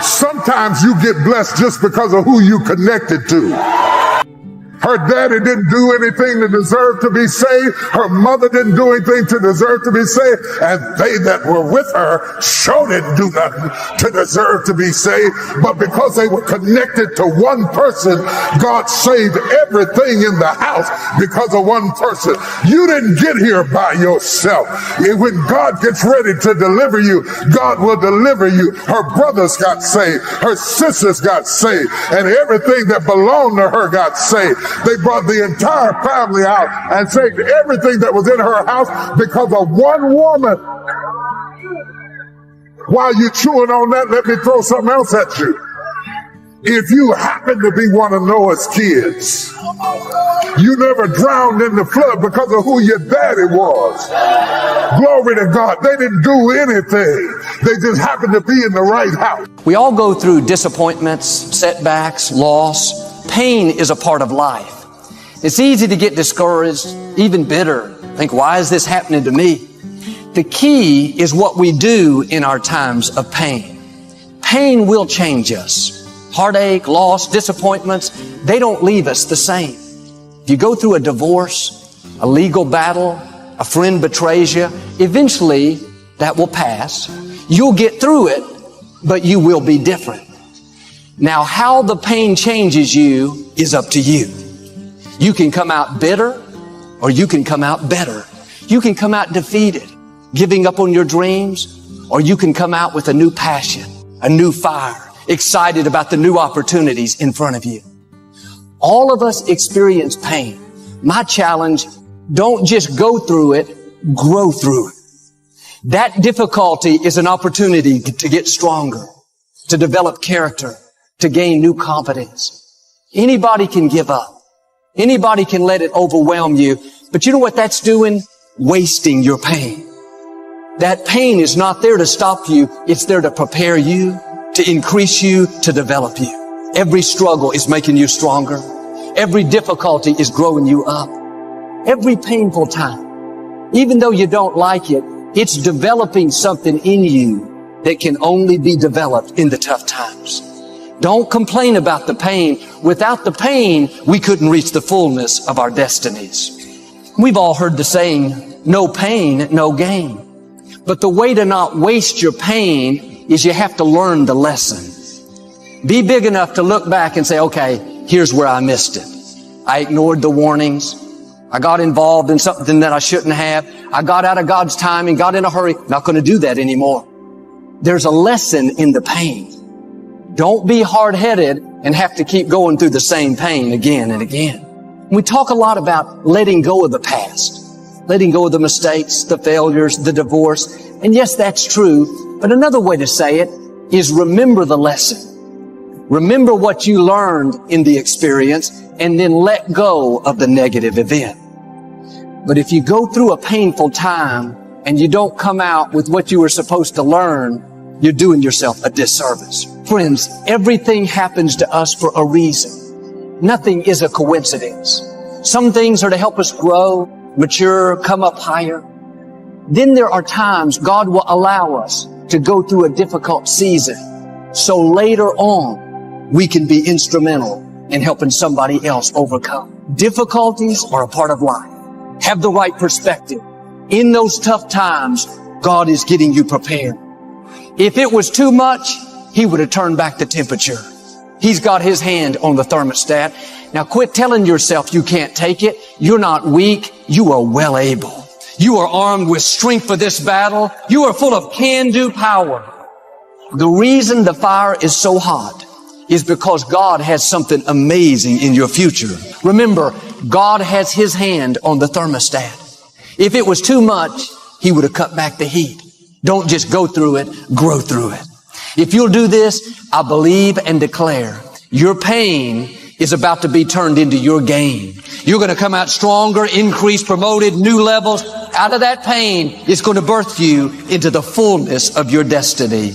Sometimes you get blessed just because of who you connected to. Her daddy didn't do anything to deserve to be saved. Her mother didn't do anything to deserve to be saved. And they that were with her sure didn't do nothing to deserve to be saved. But because they were connected to one person, God saved everything in the house because of one person. You didn't get here by yourself. When God gets ready to deliver you, God will deliver you. Her brothers got saved. Her sisters got saved. And everything that belonged to her got saved. They brought the entire family out and saved everything that was in her house because of one woman. While you're chewing on that, let me throw something else at you. If you happen to be one of Noah's kids, you never drowned in the flood because of who your daddy was. Glory to God. They didn't do anything. They just happened to be in the right house. We all go through disappointments, setbacks, loss. Pain is a part of life. It's easy to get discouraged, even bitter. Think, why is this happening to me? The key is what we do in our times of pain. Pain will change us. Heartache, loss, disappointments, they don't leave us the same. If you go through a divorce, a legal battle, a friend betrays you, eventually that will pass. You'll get through it, but you will be different. Now, how the pain changes you is up to you. You can come out bitter, or you can come out better. You can come out defeated, giving up on your dreams, or you can come out with a new passion, a new fire, excited about the new opportunities in front of you. All of us experience pain. My challenge, don't just go through it, grow through it. That difficulty is an opportunity to get stronger, to develop character, to gain new confidence. Anybody can give up. Anybody can let it overwhelm you. But you know what that's doing? Wasting your pain. That pain is not there to stop you. It's there to prepare you, to increase you, to develop you. Every struggle is making you stronger. Every difficulty is growing you up. Every painful time, even though you don't like it, it's developing something in you that can only be developed in the tough times. Don't complain about the pain. Without the pain, we couldn't reach the fullness of our destinies. We've all heard the saying, no pain, no gain. But the way to not waste your pain is you have to learn the lesson. Be big enough to look back and say, okay, here's where I missed it. I ignored the warnings. I got involved in something that I shouldn't have. I got out of God's time and got in a hurry. Not going to do that anymore. There's a lesson in the pain. Don't be hard-headed and have to keep going through the same pain again and again. We talk a lot about letting go of the past, letting go of the mistakes, the failures, the divorce. And yes, that's true. But another way to say it is remember the lesson. Remember what you learned in the experience and then let go of the negative event. But if you go through a painful time and you don't come out with what you were supposed to learn, you're doing yourself a disservice. Friends, everything happens to us for a reason. Nothing is a coincidence. Some things are to help us grow, mature, come up higher. Then there are times God will allow us to go through a difficult season, so later on we can be instrumental in helping somebody else overcome. Difficulties are a part of life. Have the right perspective. In those tough times, God is getting you prepared. If it was too much, He would have turned back the temperature. He's got His hand on the thermostat. Now quit telling yourself you can't take it. You're not weak. You are well able. You are armed with strength for this battle. You are full of can-do power. The reason the fire is so hot is because God has something amazing in your future. Remember, God has His hand on the thermostat. If it was too much, He would have cut back the heat. Don't just go through it, grow through it. If you'll do this, I believe and declare your pain is about to be turned into your gain. You're going to come out stronger, increased, promoted, new levels. Out of that pain, it's going to birth you into the fullness of your destiny.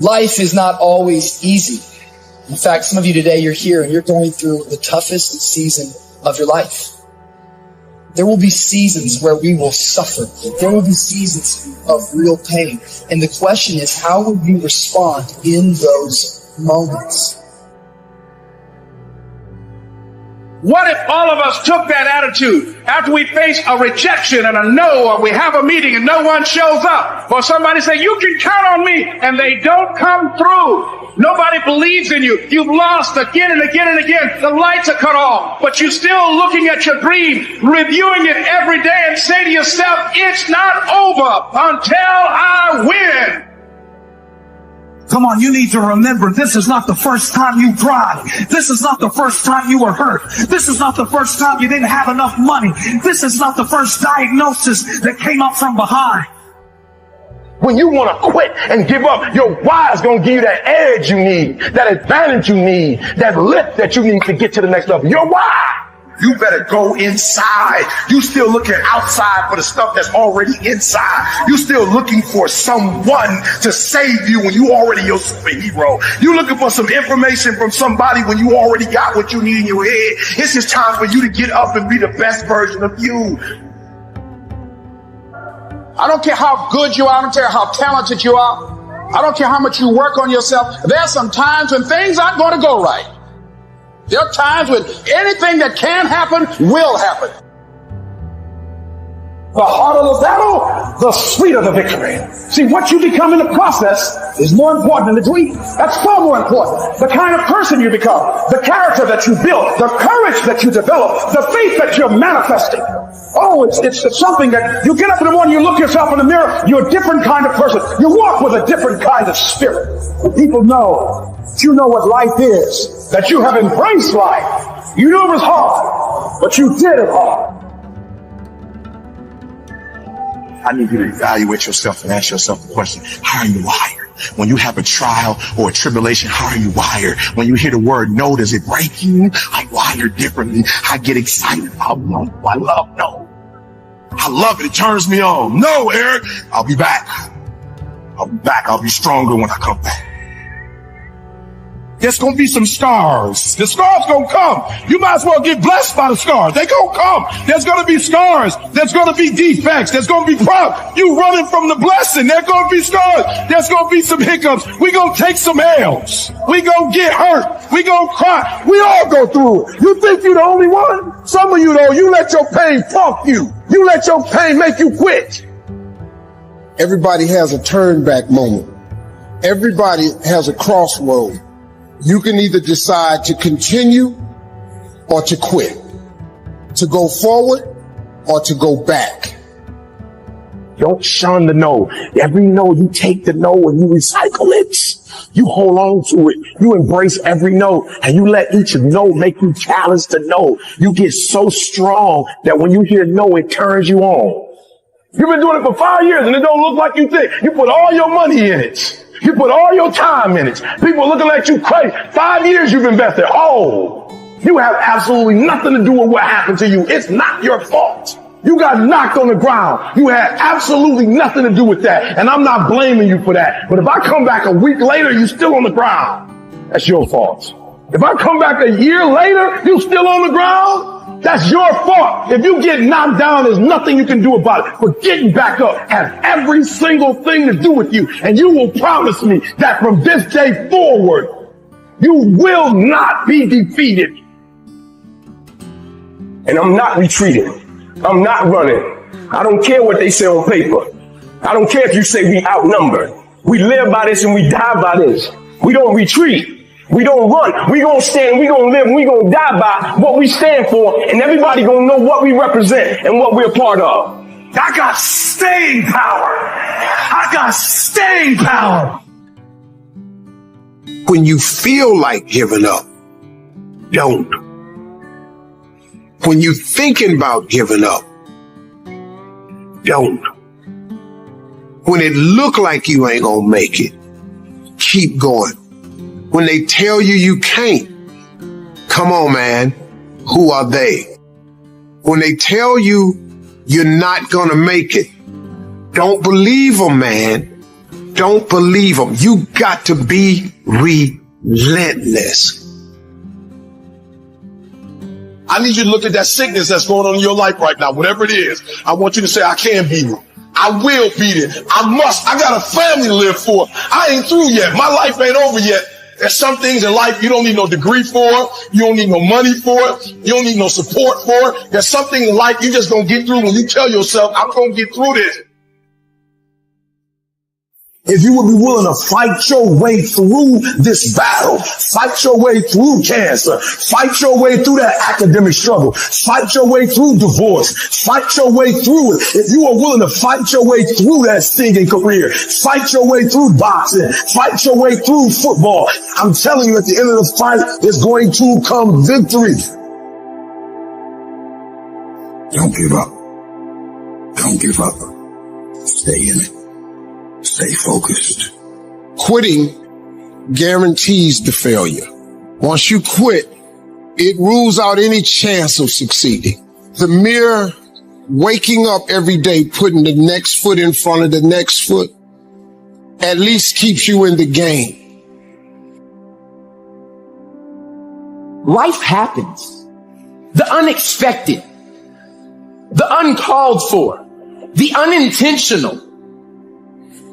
Life is not always easy. In fact, some of you today, you're here and you're going through the toughest season of your life. There will be seasons where we will suffer. There will be seasons of real pain. And the question is, how will you respond in those moments? What if all of us took that attitude after we face a rejection and a no, or we have a meeting and no one shows up, or somebody say, you can count on me, and they don't come through. Nobody believes in you. You've lost again and again and again. The lights are cut off, but you're still looking at your dream, reviewing it every day, and say to yourself, it's not over until I win. Come on, you need to remember, this is not the first time you cried. This is not the first time you were hurt. This is not the first time you didn't have enough money. This is not the first diagnosis that came up from behind. When you want to quit and give up, your why is going to give you that edge you need, that advantage you need, that lift that you need to get to the next level. Your why. You better go inside. You still looking outside for the stuff that's already inside. You still looking for someone to save you when you already your superhero. You looking for some information from somebody when you already got what you need in your head. It's just time for you to get up and be the best version of you. I don't care how good you are. I don't care how talented you are. I don't care how much you work on yourself. There are some times when things aren't going to go right. There are times when anything that can happen will happen. The harder the battle, the sweeter the victory. See, what you become in the process is more important than the dream. That's far more important. The kind of person you become, the character that you build, the courage that you develop, the faith that you're manifesting. Oh, it's something that you get up in the morning, you look yourself in the mirror, you're a different kind of person. You walk with a different kind of spirit. People know that you know what life is, that you have embraced life. You knew it was hard, but you did it hard. I need you to evaluate yourself and ask yourself the question, how are you wired? When you have a trial or a tribulation, how are you wired? When you hear the word no, does it break you? I'm wired differently. I get excited about no. I love no. I love it. It turns me on. No, Eric, I'll be back. I'll be back. I'll be stronger when I come back. There's going to be some scars. The scars going to come. You might as well get blessed by the scars. They going to come. There's going to be scars. There's going to be defects. There's going to be problems. You running from the blessing. There's going to be scars. There's going to be some hiccups. We going to take some L's. We going to get hurt. We going to cry. We all go through it. You think you're the only one? Some of you, though, you let your pain pump you. You let your pain make you quit. Everybody has a turn back moment. Everybody has a crossroad. You can either decide to continue or to quit, to go forward or to go back. Don't shun the no. Every no, you take the no and you recycle it. You hold on to it. You embrace every no and you let each no make you challenge the no. You get so strong that when you hear no, it turns you on. You've been doing it for 5 years and it don't look like you think. You put all your money in it. You put all your time in it. People are looking at you crazy. 5 years you've invested. Oh, you have absolutely nothing to do with what happened to you. It's not your fault. You got knocked on the ground. You had absolutely nothing to do with that. And I'm not blaming you for that. But if I come back a week later, you're still on the ground. That's your fault. If I come back a year later, you still on the ground. That's your fault. If you get knocked down, there's nothing you can do about it. But getting back up has every single thing to do with you. And you will promise me that from this day forward, you will not be defeated. And I'm not retreating. I'm not running. I don't care what they say on paper. I don't care if you say we outnumbered. We live by this and we die by this. We don't retreat. We don't run. We gonna stand. We gonna live. We gonna die by what we stand for, and everybody gonna know what we represent and what we're a part of. I got staying power. I got staying power. When you feel like giving up, don't. When you're thinking about giving up, don't. When it look like you ain't gonna make it, keep going. When they tell you you can't, come on, man, who are they? When they tell you you're not gonna make it, don't believe them, man. Don't believe them. You got to be relentless. I need you to look at that sickness that's going on in your life right now, whatever it is. I want you to say, I can beat it. I will beat it. I must. I got a family to live for. I ain't through yet. My life ain't over yet. There's some things in life you don't need no degree for. You don't need no money for it. You don't need no support for it. There's something in life you just gonna get through when you tell yourself, I'm gonna get through this. If you would be willing to fight your way through this battle, fight your way through cancer, fight your way through that academic struggle, fight your way through divorce, fight your way through it. If you are willing to fight your way through that singing career, fight your way through boxing, fight your way through football, I'm telling you, at the end of the fight, there's going to come victory. Don't give up. Don't give up. Stay in it. Stay focused. Quitting guarantees the failure. Once you quit, it rules out any chance of succeeding. The mere waking up every day, putting the next foot in front of the next foot, at least keeps you in the game. Life happens. The unexpected, the uncalled for, the unintentional.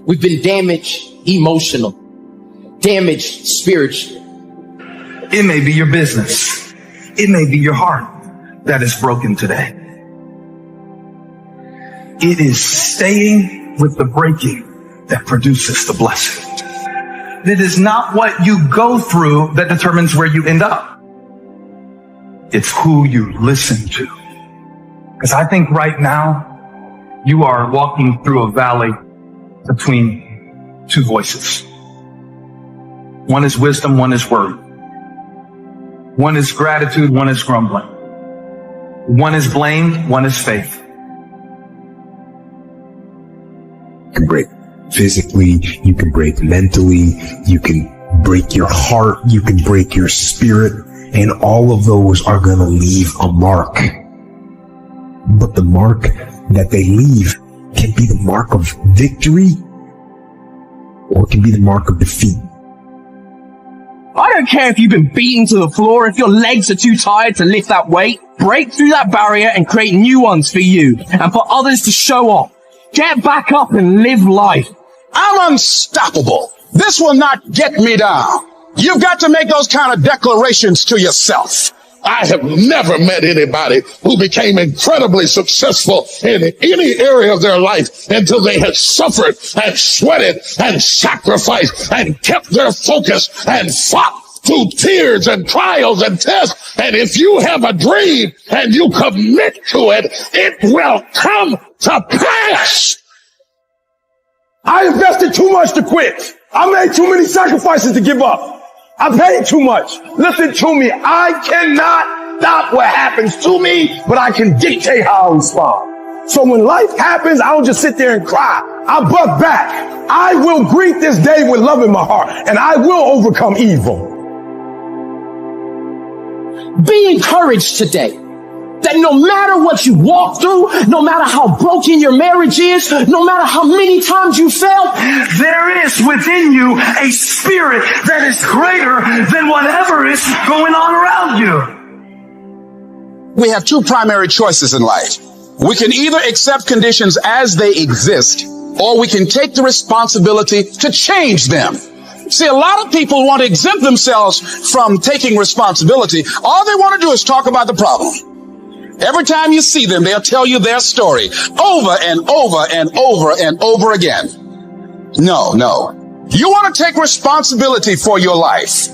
We've been damaged emotional, damaged spiritually. It may be your business. It may be your heart that is broken today. It is staying with the breaking that produces the blessing. It is not what you go through that determines where you end up. It's who you listen to. Because I think right now you are walking through a valley between two voices. One is wisdom, one is word. One is gratitude, one is grumbling. One is blame, one is faith. You can break physically, you can break mentally, you can break your heart, you can break your spirit, and all of those are going to leave a mark. But the mark that they leave can be the mark of victory, or it can be the mark of defeat. I don't care if you've been beaten to the floor, if your legs are too tired to lift that weight. Break through that barrier and create new ones for you and for others to show off. Get back up and live life. I'm unstoppable. This will not get me down. You've got to make those kind of declarations to yourself. I have never met anybody who became incredibly successful in any area of their life until they had suffered and sweated and sacrificed and kept their focus and fought through tears and trials and tests. And if you have a dream and you commit to it, it will come to pass. I invested too much to quit. I made too many sacrifices to give up. I paid too much. Listen to me. I cannot stop what happens to me, but I can dictate how I respond. So when life happens, I don't just sit there and cry. I buck back. I will greet this day with love in my heart, and I will overcome evil. Be encouraged today that no matter what you walk through, no matter how broken your marriage is, no matter how many times you failed, There is within you a spirit that is greater than whatever is going on around you. We have two primary choices in life. We can either accept conditions as they exist, or we can take the responsibility to change them. See, a lot of people want to exempt themselves from taking responsibility. All they want to do is talk about the problem. Every time you see them, they'll tell you their story over and over and over and over again. No. You want to take responsibility for your life.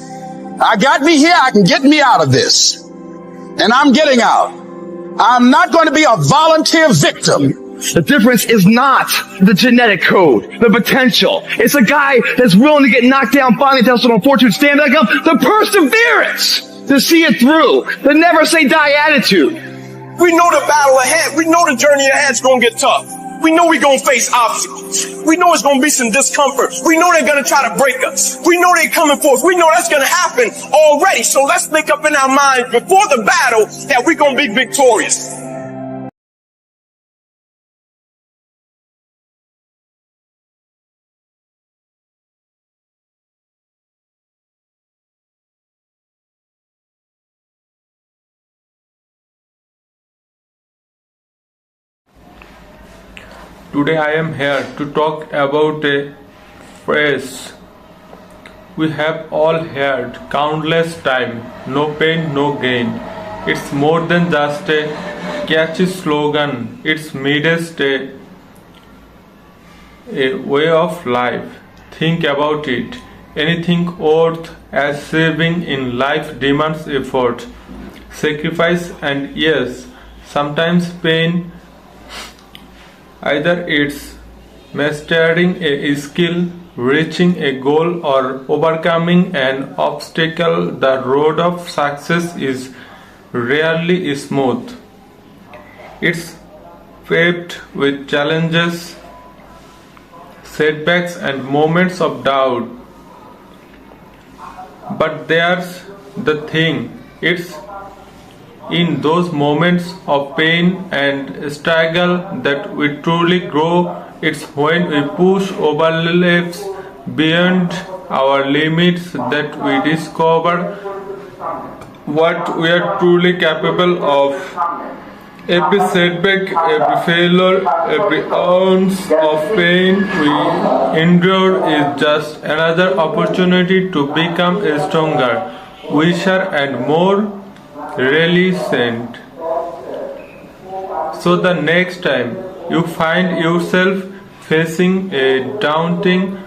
I got me here. I can get me out of this. And I'm getting out. I'm not going to be a volunteer victim. The difference is not the genetic code, the potential. It's a guy that's willing to get knocked down, finally test on fortune, stand back up, the perseverance to see it through, the never say die attitude. We know the battle ahead. We know the journey ahead's gonna get tough. We know we're gonna face obstacles. We know it's gonna be some discomfort. We know they're gonna try to break us. We know they're coming for us. We know that's gonna happen already. So let's make up in our minds before the battle that we're gonna be victorious. Today I am here to talk about a phrase we have all heard countless times: no pain, no gain. It's more than just a catchy slogan, it's midst a way of life. Think about it. Anything worth achieving in life demands effort, sacrifice, and yes, sometimes pain. Either it's mastering a skill, reaching a goal, or overcoming an obstacle. The road of success is rarely smooth. It's paved with challenges, setbacks, and moments of doubt. But there's the thing, it's in those moments of pain and struggle that we truly grow. It's when we push overlaps beyond our limits that we discover what we are truly capable of. Every setback, every failure, every ounce of pain we endure is just another opportunity to become stronger, wiser, and more resilient. So the next time you find yourself facing a daunting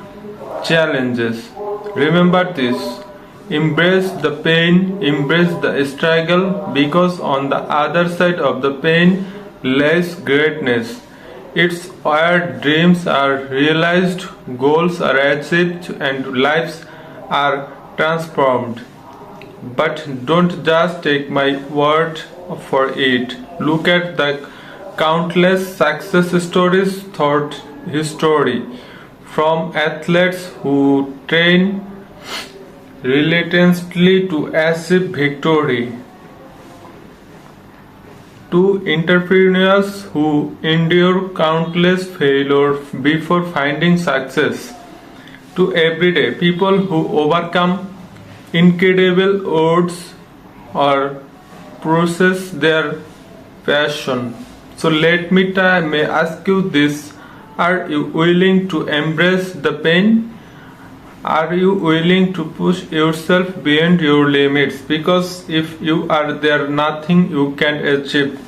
challenges, remember this. Embrace the pain, embrace the struggle, because on the other side of the pain lies greatness. It's where dreams are realized, goals are achieved, and lives are transformed. But don't just take my word for it. Look at the countless success stories throughout history, from athletes who train relentlessly to achieve victory, to entrepreneurs who endure countless failures before finding success, to everyday people who overcome incredible odds or process their passion. So let me may ask you this: are you willing to embrace the pain? Are you willing to push yourself beyond your limits? Because if you are there, nothing you can achieve.